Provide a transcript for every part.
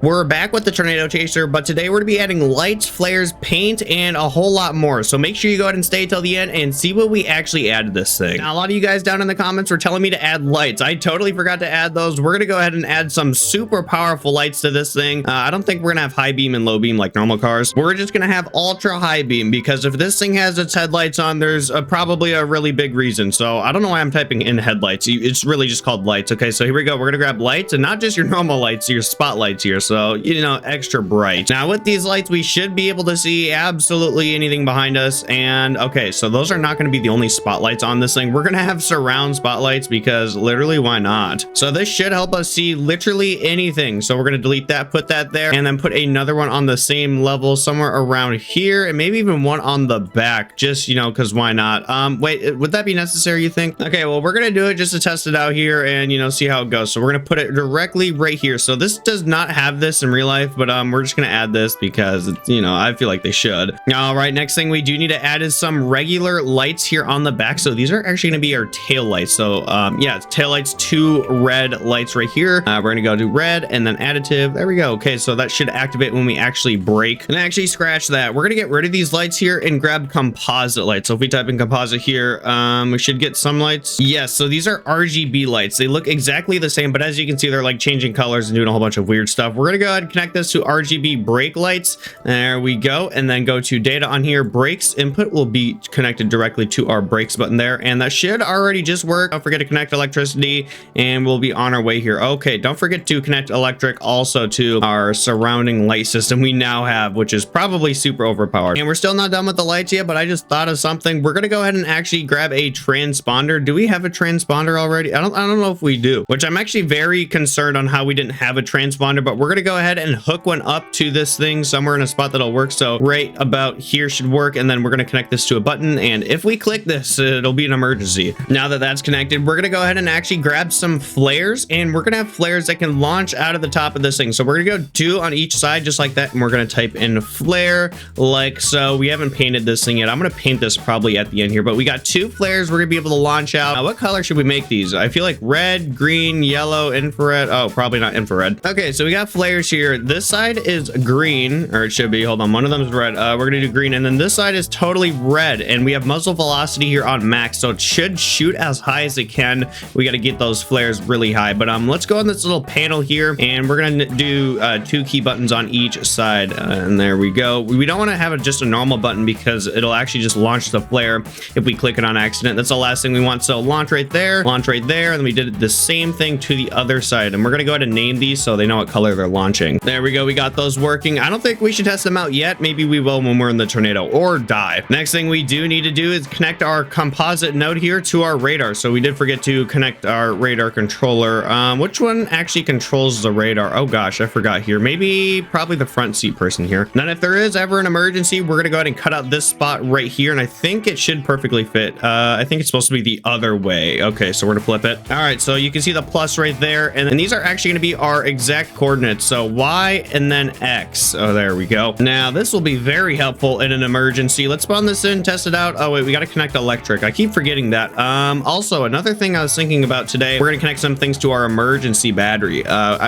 We're back with the Tornado Chaser, but today we're going to be adding lights, flares, paint, and a whole lot more. So make sure you go ahead and stay till the end and see what we actually added this thing. Now, a lot of you guys down in the comments were telling me to add lights. I totally forgot to add those. We're going to go ahead and add some super powerful lights to this thing. I don't think we're going to have high beam and low beam like normal cars. We're just going to have ultra high beam, because if this thing has its headlights on, there's probably a really big reason. So I don't know why I'm typing in headlights. It's really just called lights. Okay, so here we go. We're going to grab lights, and not just your normal lights, your spotlights here. So, you know, extra bright. Now with these lights, we should be able to see absolutely anything behind us. And okay, so those are not going to be the only spotlights on this thing. We're going to have surround spotlights, because literally, why not? So this should help us see literally anything. So we're going to delete that, put that there, and then put another one on the same level somewhere around here, and maybe even one on the back, just, you know, because why not? Wait, would that be necessary, you think? Okay, well, we're going to do it just to test it out here and, you know, see how it goes. So we're going to put it directly right here. So this does not have this in real life, but we're just gonna add this because it's, you know, I feel like they should. All right, next thing we do need to add is some regular lights here on the back. So these are actually gonna be our tail lights. So yeah, it's tail lights, 2 red lights right here. We're gonna go do red and then additive. There we go. Okay, so that should activate when we actually brake. And actually scratch that. We're gonna get rid of these lights here and grab composite lights. So if we type in composite here, we should get some lights. Yes, so these are RGB lights. They look exactly the same, but as you can see, they're like changing colors and doing a whole bunch of weird stuff. We're gonna go ahead and connect this to RGB brake lights. There we go. And then go to data on here. Brakes input will be connected directly to our brakes button there. And that should already just work. Don't forget to connect electricity, and we'll be on our way here. Okay, don't forget to connect electric also to our surrounding light system we now have, which is probably super overpowered. And we're still not done with the lights yet, but I just thought of something. We're going to go ahead and actually grab a transponder. Do we have a transponder already? I don't know if we do, which I'm actually very concerned on how we didn't have a transponder, but we're going to go ahead and hook one up to this thing somewhere in a spot that'll work. So right about here should work, and then we're going to connect this to a button, and if we click this, it'll be an emergency. Now that that's connected, we're going to go ahead and actually grab some flares, and we're going to have flares that can launch out of the top of this thing. So we're going to go 2 on each side just like that, and we're going to type in flare like so. We haven't painted this thing yet. I'm going to paint this probably at the end here, but we got 2 flares we're going to be able to launch out. Now, what color should we make these? I feel like red, green, yellow, infrared. Oh, probably not infrared. Okay, so we got flares here. This side is green, or it should be. Hold on, one of them is red. We're gonna do green, and then this side is totally red, and we have muzzle velocity here on max, so it should shoot as high as it can. We got to get those flares really high, but let's go on this little panel here, and we're gonna do 2 key buttons on each side, and there we go. We don't want to have just a normal button, because it'll actually just launch the flare if we click it on accident. That's the last thing we want. So launch right there, and then we did the same thing to the other side, and we're gonna go ahead and name these so they know what color they're launching. There we go. We got those working. I don't think we should test them out yet. Maybe we will when we're in the tornado or die. Next thing we do need to do is connect our composite node here to our radar. So we did forget to connect our radar controller. Which one actually controls the radar? Oh gosh, I forgot here. Probably the front seat person here. And then if there is ever an emergency, we're gonna go ahead and cut out this spot right here, and I think it should perfectly fit. I think it's supposed to be the other way. Okay, so we're gonna flip it. All right, so you can see the plus right there, and then these are actually gonna be our exact coordinates. So Y and then X. Oh, there we go. Now this will be very helpful in an emergency. Let's spawn this in, test it out. Oh wait, we got to connect electric. I keep forgetting that. Also, another thing I was thinking about today, we're gonna connect some things to our emergency battery.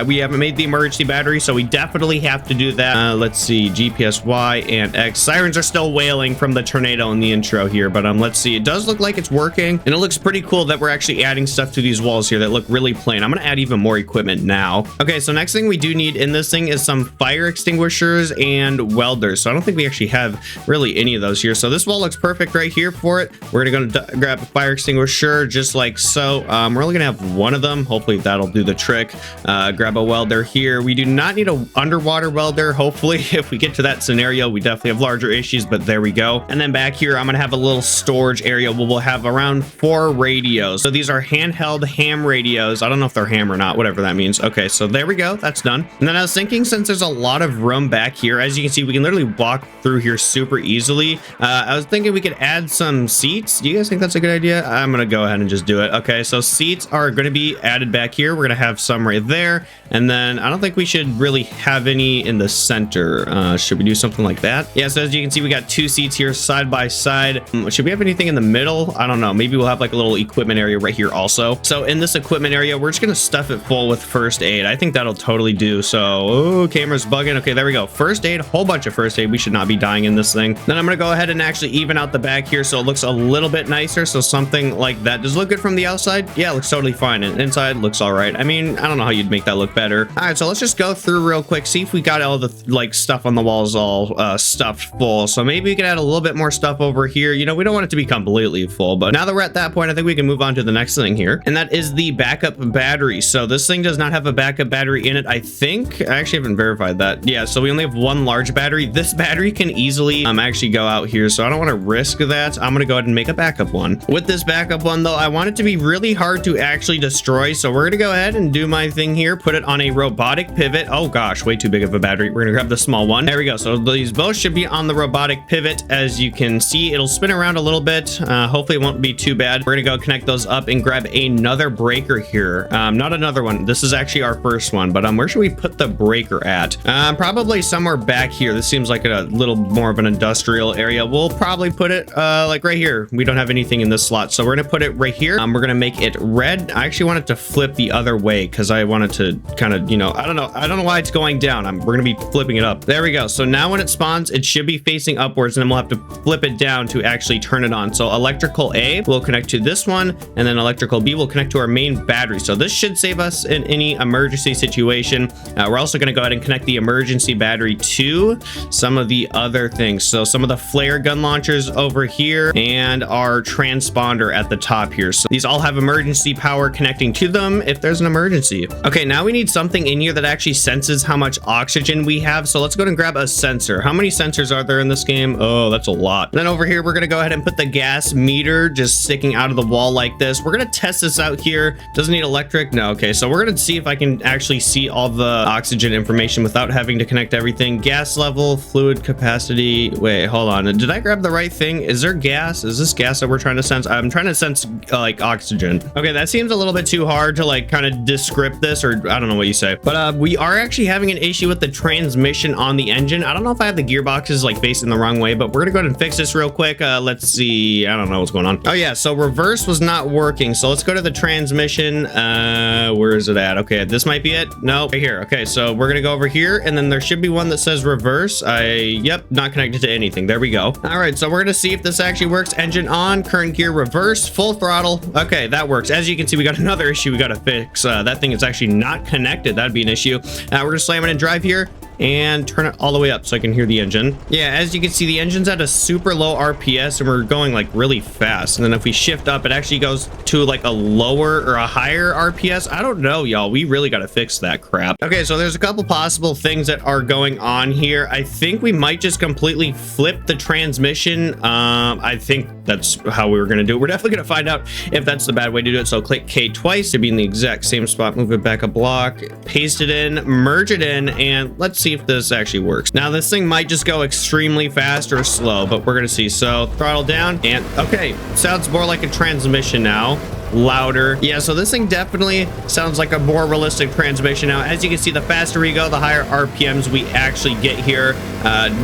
We haven't made the emergency battery, so we definitely have to do that. Let's see, GPS Y and X. Sirens are still wailing from the tornado in the intro here, but let's see. It does look like it's working, and it looks pretty cool that we're actually adding stuff to these walls here that look really plain. I'm gonna add even more equipment now. Okay, so next thing we do need in this thing is some fire extinguishers and welders. So I don't think we actually have really any of those here. So this wall looks perfect right here for it. We're gonna go grab a fire extinguisher just like so. We're only gonna have one of them. Hopefully that'll do the trick. Grab a welder here. We do not need an underwater welder. Hopefully, if we get to that scenario, we definitely have larger issues, but there we go. And then back here, I'm gonna have a little storage area where we'll have around 4 radios. So these are handheld ham radios. I don't know if they're ham or not, whatever that means. Okay, so there we go. That's done. And then I was thinking, since there's a lot of room back here, as you can see, we can literally walk through here super easily. I was thinking we could add some seats. Do you guys think that's a good idea? I'm gonna go ahead and just do it. Okay, so seats are going to be added back here. We're gonna have some right there, and then I don't think we should really have any in the center. Should we do something like that? Yeah, so as you can see, we got 2 seats here side by side. Should we have anything in the middle? I don't know. Maybe we'll have like a little equipment area right here also. So in this equipment area, we're just gonna stuff it full with first aid. I think that'll totally do. So, oh, camera's bugging. Okay, there we go. First aid, whole bunch of first aid. We should not be dying in this thing. Then I'm gonna go ahead and actually even out the back here so it looks a little bit nicer. So something like that. Does it look good from the outside? Yeah, it looks totally fine. And inside looks all right. I mean, I don't know how you'd make that look better. All right, so let's just go through real quick, see if we got all the like stuff on the walls all stuffed full. So maybe we can add a little bit more stuff over here. You know, we don't want it to be completely full, but now that we're at that point, I think we can move on to the next thing here, and that is the backup battery. So this thing does not have a backup battery in it, I think. I actually haven't verified that. Yeah, so we only have one large battery. This battery can easily actually go out here, so I don't want to risk that. I'm gonna go ahead and make a backup one. With this backup one though, I want it to be really hard to actually destroy, so we're gonna go ahead and do my thing here, put it on a robotic pivot. Oh gosh, way too big of a battery. We're gonna grab the small one. There we go. So these both should be on the robotic pivot. As you can see, it'll spin around a little bit. Hopefully it won't be too bad. We're gonna go connect those up and grab another breaker here. Not another one. This is actually our first one, but where should we put the breaker at? Probably somewhere back here. This seems like a little more of an industrial area. We'll probably put it like right here. We don't have anything in this slot, so we're gonna put it right here. We're gonna make it red. I actually want it to flip the other way because I want it to kind of, you know, I don't know why it's going down. We're gonna be flipping it up. There we go. So now when it spawns, it should be facing upwards, and then we'll have to flip it down to actually turn it on. So electrical A will connect to this one, and then electrical B will connect to our main battery. So this should save us in any emergency situation. We're also going to go ahead and connect the emergency battery to some of the other things. So some of the flare gun launchers over here and our transponder at the top here. So these all have emergency power connecting to them if there's an emergency. Okay, now we need something in here that actually senses how much oxygen we have. So let's go ahead and grab a sensor. How many sensors are there in this game? Oh, that's a lot. Then over here, we're going to go ahead and put the gas meter just sticking out of the wall like this. We're going to test this out here. Doesn't need electric. No. Okay. So we're going to see if I can actually see all the oxygen information without having to connect everything. Gas level, fluid capacity. Wait, hold on. Did I grab the right thing? Is there gas? Is this gas that we're trying to sense? I'm trying to sense like oxygen. Okay. That seems a little bit too hard to like kind of descript this, or I don't know what you say, but we are actually having an issue with the transmission on the engine. I don't know if I have the gearboxes like facing the wrong way, but we're going to go ahead and fix this real quick. Let's see. I don't know what's going on. Oh yeah. So reverse was not working. So let's go to the transmission. Where is it at? Okay. This might be it. No, right here. Okay. So we're going to go over here, and then there should be one that says reverse. Yep. Not connected to anything. There we go. All right. So we're going to see if this actually works. Engine on, current gear, reverse, full throttle. Okay. That works. As you can see, we got another issue we got to fix. That thing is actually not connected. That'd be an issue. We're going to slam it in drive here and turn it all the way up so I can hear the engine. Yeah, as you can see, the engine's at a super low RPS, and we're going like really fast. And then if we shift up, it actually goes to like a lower or a higher RPS. I don't know, y'all. We really got to fix that crap. Okay, so there's a couple possible things that are going on here. I think we might just completely flip the transmission. I think that's how we were going to do it. We're definitely going to find out if that's the bad way to do it. So click K twice to be in the exact same spot. Move it back a block, paste it in, merge it in, and let's see if this actually works. Now this thing might just go extremely fast or slow, but we're gonna see. So throttle down, and okay, sounds more like a transmission now. Louder. Yeah, so this thing definitely sounds like a more realistic transmission now. As you can see, the faster we go, the higher RPMs we actually get here.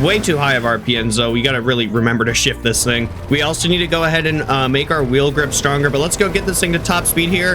Way too high of RPMs though. We got to really remember to shift this thing. We also need to go ahead and make our wheel grip stronger, but let's go get this thing to top speed here.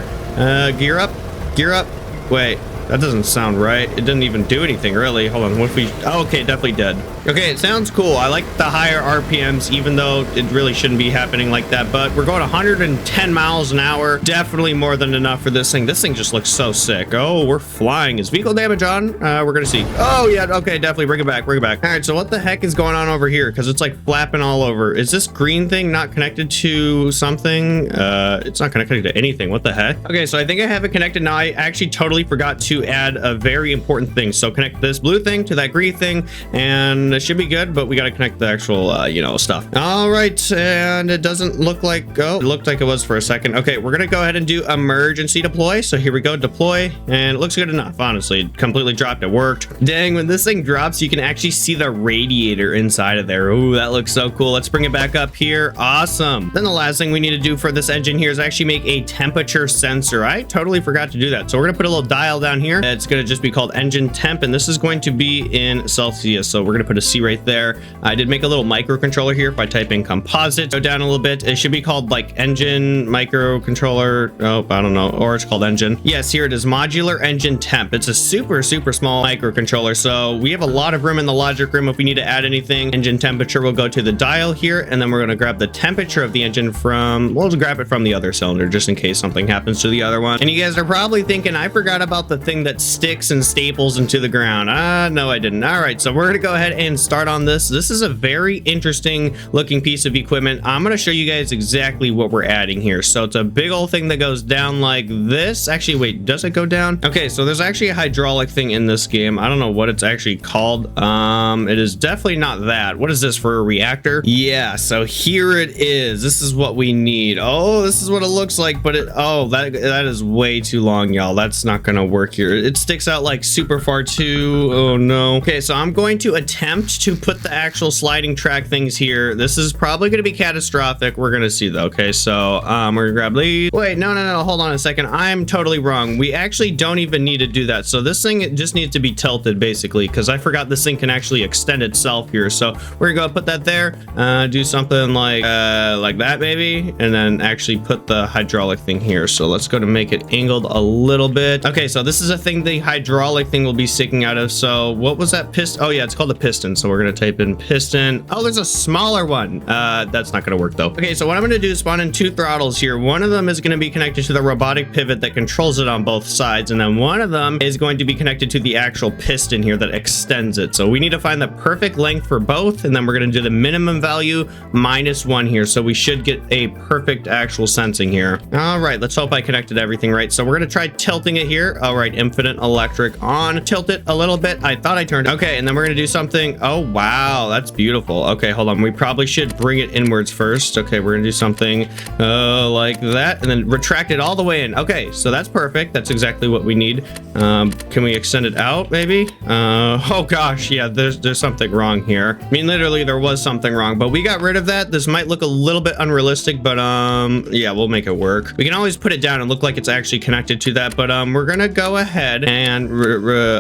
Gear up, gear up. Wait, that doesn't sound right. It didn't even do anything really. Hold on, what if we, oh, okay, it definitely did. Okay, it sounds cool. I like the higher RPMs, even though it really shouldn't be happening like that, but we're going 110 miles an hour. Definitely more than enough for this thing. This thing just looks so sick. Oh, we're flying. Is vehicle damage on? We're gonna see. Oh yeah, okay, definitely bring it back, bring it back. All right, so what the heck is going on over here? Because it's like flapping all over. Is this green thing not connected to something? It's not connected to anything. What the heck? Okay, so I think I have it connected now. I actually totally forgot to add a very important thing. So connect this blue thing to that green thing, and it should be good, but we got to connect the actual you know, stuff. All right, and it doesn't look like, oh, it looked like it was for a second. Okay, we're gonna go ahead and do emergency deploy. So here we go, deploy, and it looks good enough. Honestly, it completely dropped. It worked. Dang, when this thing drops, you can actually see the radiator inside of there. Ooh, that looks so cool. Let's bring it back up here. Awesome. Then the last thing we need to do for this engine here is actually make a temperature sensor. I totally forgot to do that. So we're gonna put a little dial down here. It's going to just be called engine temp, and this is going to be in Celsius. So we're going to put a C right there. I did make a little microcontroller here. If I type in composite, go down a little bit, it should be called like engine microcontroller. Oh, I don't know. Or it's called engine. Yes, here it is, modular engine temp. It's a super small microcontroller. So we have a lot of room in the logic room if we need to add anything. Engine temperature, we'll go to the dial here, and then we're going to grab the temperature of the engine we'll grab it from the other cylinder just in case something happens to the other one. And you guys are probably thinking, I forgot about the thing that sticks and staples into the ground. No, I didn't. All right, so we're going to go ahead and start on this. This is a very interesting looking piece of equipment. I'm going to show you guys exactly what we're adding here. So it's a big old thing that goes down like this. Actually, wait, does it go down? Okay, so there's actually a hydraulic thing in this game. I don't know what it's actually called. It is definitely not that. What is this, for a reactor? Yeah, so here it is. This is what we need. Oh, this is what it looks like, but that is way too long, y'all. That's not gonna work here. It sticks out like super far too. Oh no. Okay, so I'm going to attempt to put the actual sliding track things here. This is probably gonna be catastrophic. We're gonna see though. Okay, so we're gonna grab these. Wait, no, hold on a second. I'm totally wrong. We actually don't even need to do that. So this thing just needs to be tilted basically, because I forgot this thing can actually extend itself here. So we're gonna go put that there, do something like that maybe, and then actually put the hydraulic thing here. So let's go to make it angled a little bit. Okay, so this is a thing the hydraulic thing will be sticking out of. So what was that piston? Oh yeah, it's called a piston. So we're gonna type in piston. Oh, there's a smaller one. That's not gonna work though. Okay, so what I'm gonna do is spawn in two throttles here. One of them is gonna be connected to the robotic pivot that controls it on both sides, and then one of them is going to be connected to the actual piston here that extends it. So we need to find the perfect length for both, and then we're gonna do the minimum value -1 here. So we should get a perfect actual sensing here. All right, let's hope I connected everything right. So we're gonna try tilting it here. All right, infinite electric on. Tilt it a little bit. I thought I turned it. Okay, and then we're gonna do something. Oh wow, that's beautiful. Okay, hold on. We probably should bring it inwards first. Okay, we're gonna do something like that, and then retract it all the way in. Okay, so that's perfect. That's exactly what we need. Can we extend it out maybe? Oh gosh, yeah, there's something wrong here. I mean, literally there was something wrong, but we got rid of that. This might look a little bit unrealistic, but yeah, we'll make it work. We can always put it down and look like it's actually connected to that, but we're gonna go ahead and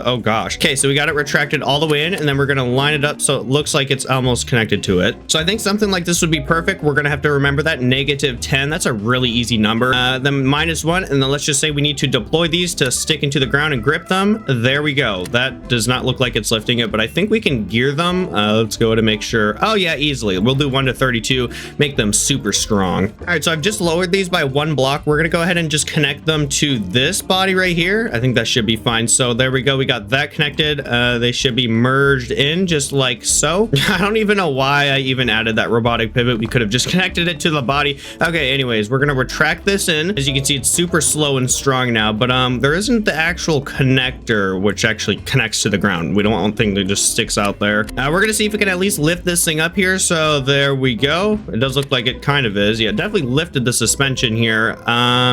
oh gosh. Okay, so we got it retracted all the way in, and then we're gonna line it up so it looks like it's almost connected to it. So I think something like this would be perfect. We're gonna have to remember that -10. That's a really easy number. Then -1, and then let's just say we need to deploy these to stick into the ground and grip them. There we go. That does not look like it's lifting it, but I think we can gear them. Let's go to make sure. Oh yeah, easily. We'll do 1 to 32, make them super strong. All right, so I've just lowered these by 1 block. We're gonna go ahead and just connect them to this body right here. I think that should be fine. So there we go. We got that connected. They should be merged in just like so. I don't even know why I even added that robotic pivot. We could have just connected it to the body. Okay, anyways, we're gonna retract this in. As you can see, it's super slow and strong now, but there isn't the actual connector which actually connects to the ground. We don't want thing that just sticks out there. We're gonna see if we can at least lift this thing up here. So there we go. It does look like it kind of is. Yeah, definitely lifted the suspension here.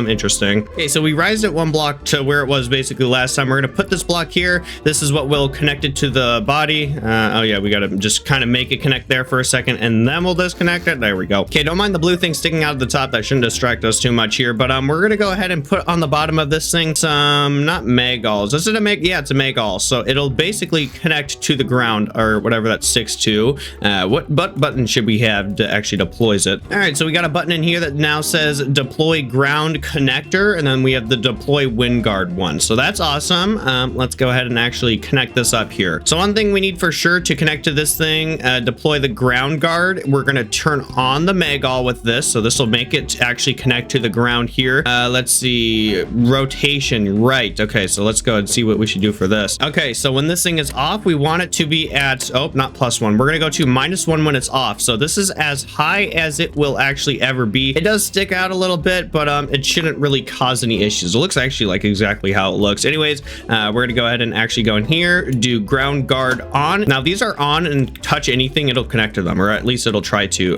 Interesting. Okay, so we raised it 1 block to where it was basically last time. We're gonna put this block here. This is what will connect it to the body. Oh yeah, we gotta just kind of make it connect there for a second, and then we'll disconnect it. There we go. Okay, don't mind the blue thing sticking out of the top. That shouldn't distract us too much here, but we're gonna go ahead and put on the bottom of this thing some, not mag-alls. Is it a mag? Yeah, it's a mag-all. So it'll basically connect to the ground or whatever that sticks to. What button should we have to actually deploys it? All right, so we got a button in here that now says deploy ground connector, and then we have the deploy wind guard one. So that's awesome. Let's go ahead and actually connect this up here. So one thing we need for sure to connect to this thing, deploy the ground guard. We're gonna turn on the mag-all with this, so this will make it actually connect to the ground here. Let's see, rotation, right? Okay, so let's go and see what we should do for this. Okay, so when this thing is off, we want it to be at, oh, not +1. We're gonna go to -1 when it's off. So this is as high as it will actually ever be. It does stick out a little bit, but it shouldn't really cause any issues. It looks actually like exactly how it looks. Anyways, we're gonna go ahead and actually go in here, do ground guard on. Now these are on, and touch anything, it'll connect to them, or at least it'll try to.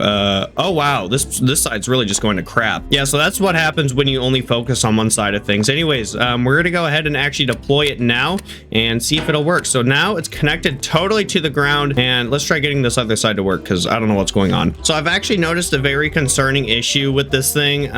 Oh wow, this side's really just going to crap. Yeah, so that's what happens when you only focus on one side of things. Anyways, we're gonna go ahead and actually deploy it now and see if it'll work. So now it's connected totally to the ground, and let's try getting this other side to work because I don't know what's going on. So I've actually noticed a very concerning issue with this thing.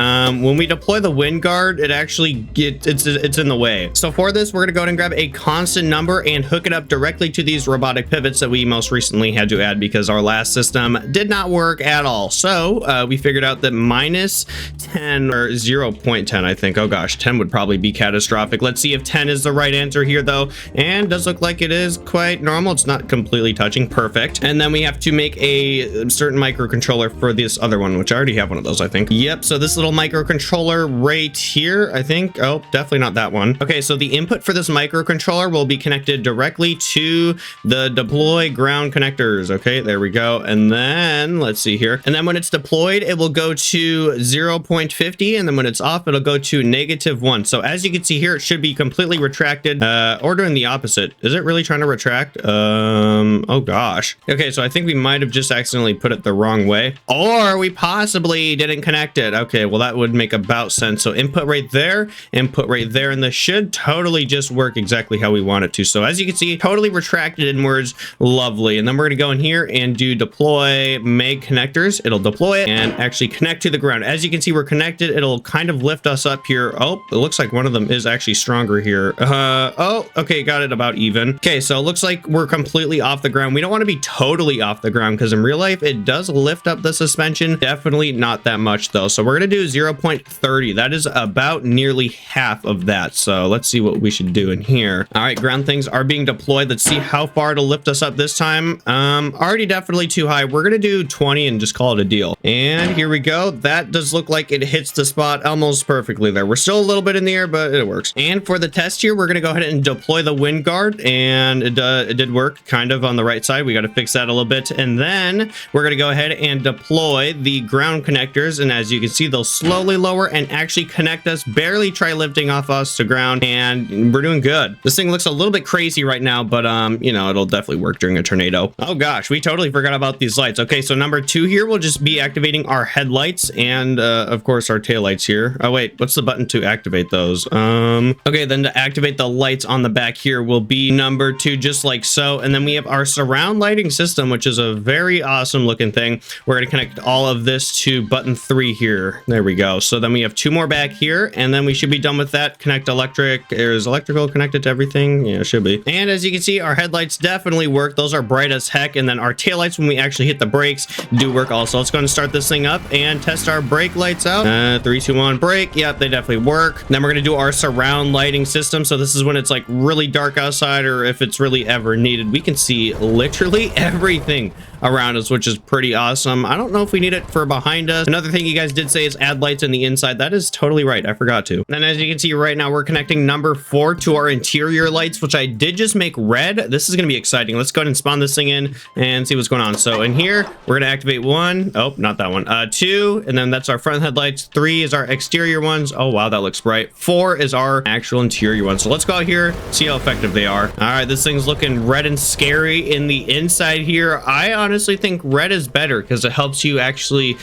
When we deploy the wind guard, it actually it's in the way. So so for this, we're gonna go ahead and grab a constant number and hook it up directly to these robotic pivots that we most recently had to add because our last system did not work at all. So we figured out that minus 10 or 0.10, I think. Oh gosh, 10 would probably be catastrophic. Let's see if 10 is the right answer here though. And does look like it is quite normal. It's not completely touching. Perfect. And then we have to make a certain microcontroller for this other one, which I already have one of those, I think. Yep. So this little microcontroller right here, I think. Oh, definitely not that one. Okay. So the input for this microcontroller will be connected directly to the deploy ground connectors. Okay, there we go. And then let's see here. And then when it's deployed, it will go to 0.50. And then when it's off, it'll go to -1. So as you can see here, it should be completely retracted, or doing the opposite. Is it really trying to retract? Oh gosh. Okay, so I think we might have just accidentally put it the wrong way, or we possibly didn't connect it. Okay, well that would make about sense. So input right there, and this should totally just work exactly how we want it to. So as you can see, totally retracted inwards. Lovely. And then we're gonna go in here and do deploy meg connectors. It'll deploy it and actually connect to the ground. As you can see, we're connected. It'll kind of lift us up here. Oh, it looks like one of them is actually stronger here. Oh, okay, got it about even. Okay, so it looks like we're completely off the ground. We don't want to be totally off the ground because in real life it does lift up the suspension. Definitely not that much though. So we're gonna do 0.30. That is about nearly half of that. So let's see what we should do in here. All right, ground things are being deployed. Let's see how far it'll lift us up this time. Already definitely too high. We're gonna do 20 and just call it a deal. And here we go. That does look like it hits the spot almost perfectly there. We're still a little bit in the air, but it works. And for the test here, we're gonna go ahead and deploy the wind guard, and it did work kind of on the right side. We got to fix that a little bit. And then we're gonna go ahead and deploy the ground connectors, and as you can see, they'll slowly lower and actually connect us, barely try lifting off us to ground, and we're doing good. This thing looks a little bit crazy right now, but you know, it'll definitely work during a tornado. Oh gosh, we totally forgot about these lights. Okay, so number 2 here will just be activating our headlights and of course our taillights here. Oh wait, what's the button to activate those? Okay, then to activate the lights on the back here will be number 2, just like so. And then we have our surround lighting system, which is a very awesome looking thing. We're going to connect all of this to button 3 here. There we go. So then we have 2 more back here, and then we should be done with that. Connect electric. Is electrical connected to everything? Yeah, it should be. And as you can see, our headlights definitely work. Those are bright as heck. And then our taillights, when we actually hit the brakes, do work also. Let's go and start this thing up and test our brake lights out. 3, 2, 1, brake. Yep, they definitely work. Then we're going to do our surround lighting system. So this is when it's like really dark outside, or if it's really ever needed. We can see literally everything around us, which is pretty awesome. I don't know if we need it for behind us. Another thing you guys did say is add lights in the inside. That is totally right. I forgot to. And as you can see right now, we're connecting number 4 to our interior lights, which I did just make red. This is going to be exciting. Let's go ahead and spawn this thing in and see what's going on. So in here, we're going to activate 1. Oh, not that one. 2, and then that's our front headlights. 3 is our exterior ones. Oh, wow, that looks bright. 4 is our actual interior ones. So let's go out here, see how effective they are. All right, this thing's looking red and scary in the inside here. I honestly think red is better because it helps you actually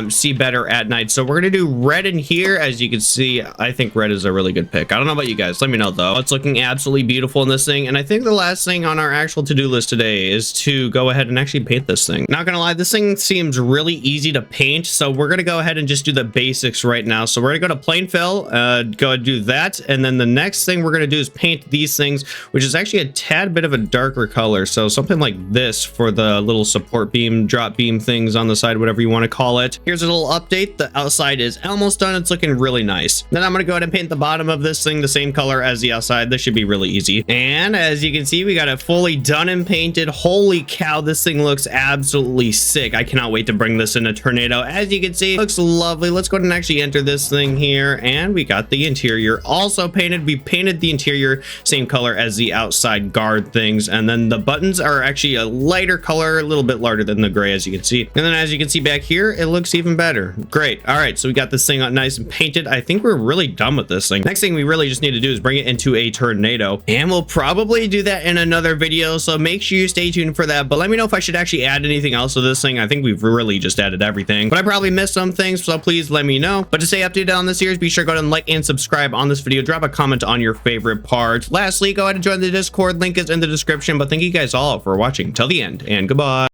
see better at night. So we're gonna do red in here. As you can see, I think red is a really good pick. I don't know about you guys. Let me know though. It's looking absolutely beautiful in this thing. And I think the last thing on our actual to-do list today is to go ahead and actually paint this thing. Not gonna lie, this thing seems really easy to paint. So we're gonna go ahead and just do the basics right now. So we're gonna go to plain fill, go and do that. And then the next thing we're gonna do is paint these things, which is actually a tad bit of a darker color. So something like this for the little support beam, drop beam things on the side, whatever you want to call it. Here's a little update. The outside is almost done. It's looking really nice. Then I'm going to go ahead and paint the bottom of this thing the same color as the outside. This should be really easy. And as you can see, we got it fully done and painted. Holy cow, this thing looks absolutely sick. I cannot wait to bring this in a tornado. As you can see, it looks lovely. Let's go ahead and actually enter this thing here. And we got the interior also painted. We painted the interior same color as the outside guard things. And then the buttons are actually a lighter color, a little bit lighter than the gray, as you can see. And then as you can see back here, it looks even better. Great. All right, so we got this thing out nice and painted. I think we're really done with this thing. Next thing we really just need to do is bring it into a tornado, and we'll probably do that in another video, so make sure you stay tuned for that. But let me know if I should actually add anything else to this thing. I think we've really just added everything, but I probably missed some things, so please let me know. But to stay updated on this series, be sure to go ahead and like and subscribe on this video. Drop a comment on your favorite part. Lastly, go ahead and join the Discord. Link is in the description. But thank you guys all for watching till the end, and goodbye.